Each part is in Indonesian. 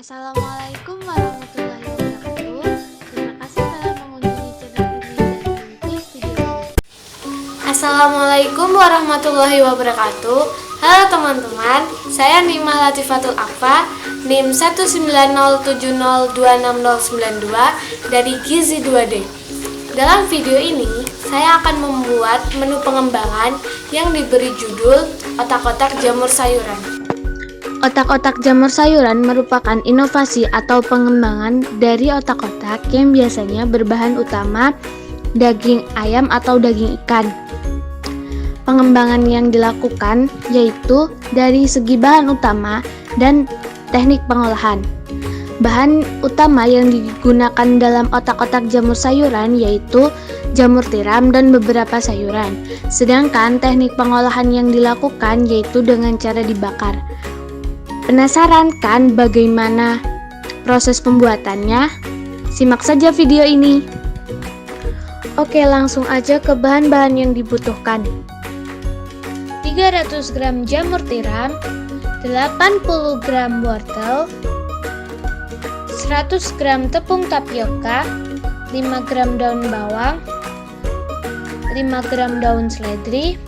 Assalamualaikum warahmatullahi wabarakatuh. Terima kasih telah mengunjungi channel ini dan mengklik video ini. Assalamualaikum warahmatullahi wabarakatuh. Halo teman-teman, saya Nimah Latifatul Afa, NIM 19070260092 dari Gizi 2D. Dalam video ini, saya akan membuat menu pengembangan yang diberi judul otak-otak jamur sayuran. Otak-otak jamur sayuran merupakan inovasi atau pengembangan dari otak-otak yang biasanya berbahan utama daging ayam atau daging ikan. Pengembangan yang dilakukan yaitu dari segi bahan utama dan teknik pengolahan. Bahan utama yang digunakan dalam otak-otak jamur sayuran yaitu jamur tiram dan beberapa sayuran. Sedangkan teknik pengolahan yang dilakukan yaitu dengan cara dibakar. Penasaran kan bagaimana proses pembuatannya? Simak saja video ini. Oke, langsung aja ke bahan-bahan yang dibutuhkan. 300 gram jamur tiram, 80 gram wortel, 100 gram tepung tapioka, 5 gram daun bawang, 5 gram daun seledri,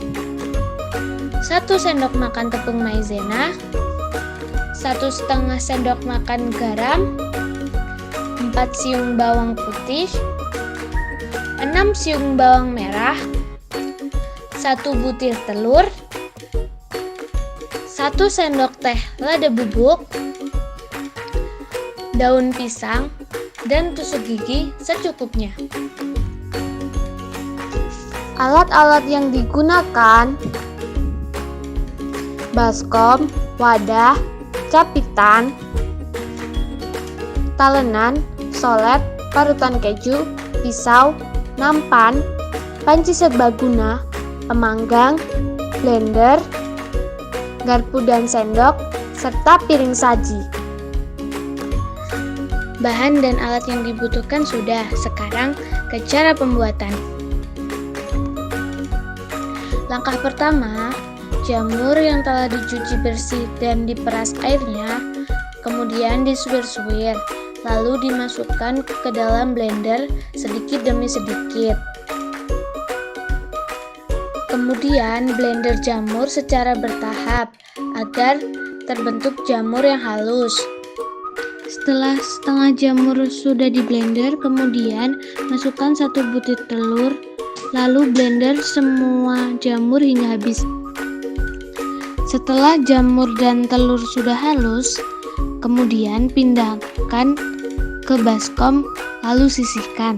1 sendok makan tepung maizena, 1,5 sendok makan garam, 4 siung bawang putih, 6 siung bawang merah, 1 butir telur, 1 sendok teh lada bubuk, daun pisang, dan tusuk gigi secukupnya. Alat-alat yang digunakan: baskom, wadah, capitan, talenan, solet, parutan keju, pisau, nampan, panci serbaguna, pemanggang, blender, garpu dan sendok, serta piring saji. Bahan dan alat yang dibutuhkan sudah, sekarang ke cara pembuatan. Langkah pertama, jamur yang telah dicuci bersih dan diperas airnya, kemudian disuir-suir, lalu dimasukkan ke dalam blender sedikit demi sedikit. Kemudian blender jamur secara bertahap agar terbentuk jamur yang halus. Setelah setengah jamur sudah di blender, kemudian masukkan 1 butir telur, lalu blender semua jamur hingga habis. Setelah jamur dan telur sudah halus, kemudian pindahkan ke baskom lalu sisihkan.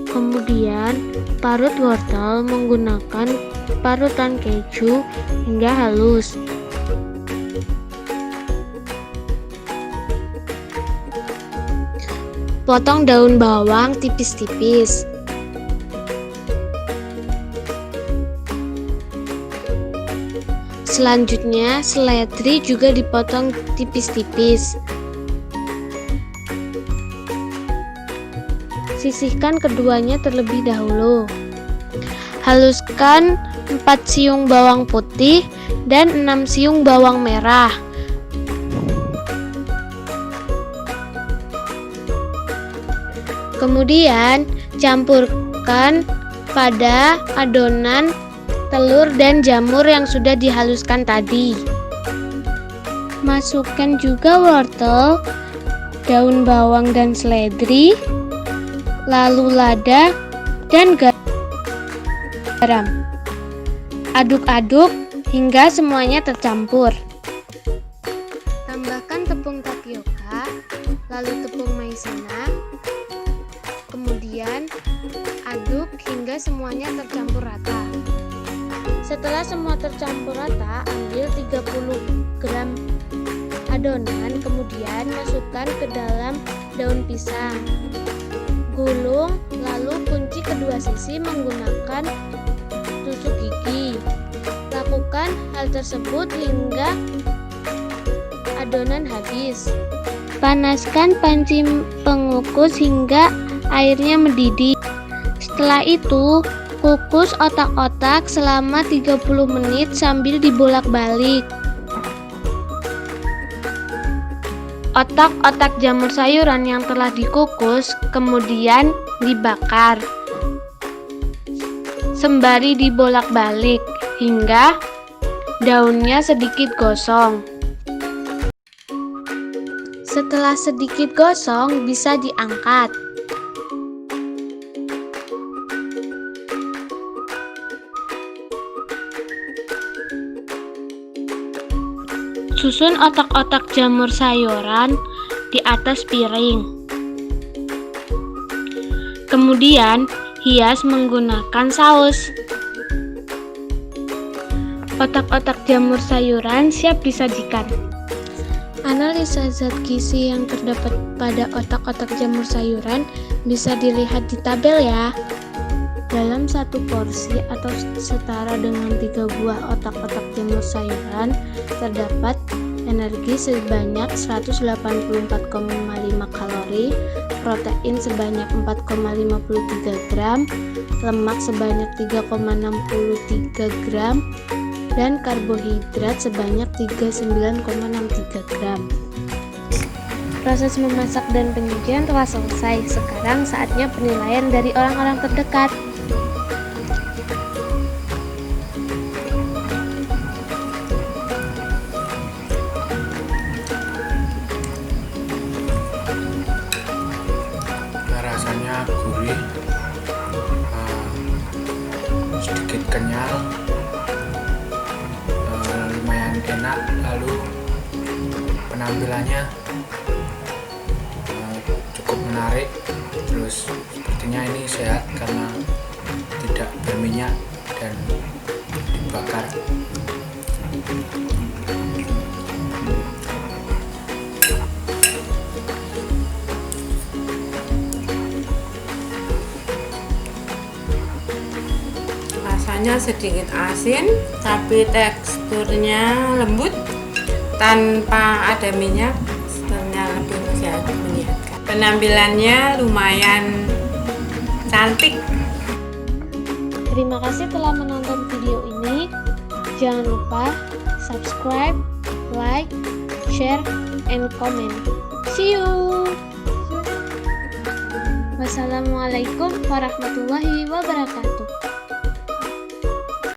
Kemudian parut wortel menggunakan parutan keju hingga halus. Potong daun bawang tipis-tipis. Selanjutnya, seledri juga dipotong tipis-tipis. Sisihkan keduanya terlebih dahulu. Haluskan 4 siung bawang putih dan 6 siung bawang merah. Kemudian, campurkan pada adonan telur dan jamur yang sudah dihaluskan tadi. Masukkan juga wortel, daun bawang dan seledri, lalu lada dan garam. Aduk-aduk hingga semuanya tercampur. Tambahkan tepung tapioka, lalu tepung maizena. Kemudian aduk hingga semuanya tercampur rata. Setelah semua tercampur rata, ambil 30 gram adonan, kemudian masukkan ke dalam daun pisang. Gulung, lalu kunci kedua sisi menggunakan tusuk gigi. Lakukan hal tersebut hingga adonan habis. Panaskan panci pengukus hingga airnya mendidih. Setelah itu, kukus otak-otak selama 30 menit sambil dibolak-balik. Otak-otak jamur sayuran yang telah dikukus kemudian dibakar sembari dibolak-balik hingga daunnya sedikit gosong. Setelah sedikit gosong, bisa diangkat. Susun otak-otak jamur sayuran di atas piring. Kemudian, hias menggunakan saus. Otak-otak jamur sayuran siap disajikan. Analisa zat gizi yang terdapat pada otak-otak jamur sayuran bisa dilihat di tabel ya. Dalam satu porsi atau setara dengan 3 buah otak-otak jamur sayuran terdapat energi sebanyak 184,5 kalori, protein sebanyak 4,53 gram, lemak sebanyak 3,63 gram, dan karbohidrat sebanyak 39,63 gram. Proses memasak dan penyajian telah selesai. Sekarang saatnya penilaian dari orang-orang terdekat. Rasanya gurih, sedikit kenyal, lumayan enak, lalu penampilannya cukup menarik. Terus sepertinya ini sehat karena tidak berminyak dan dibakar. Rasanya sedikit asin, tapi teksturnya lembut tanpa ada minyak, teksturnya lebih menyehatkan. Penampilannya lumayan cantik. Terima kasih telah menonton video ini. Jangan lupa subscribe, like, share, and comment. See you. Wassalamualaikum warahmatullahi wabarakatuh.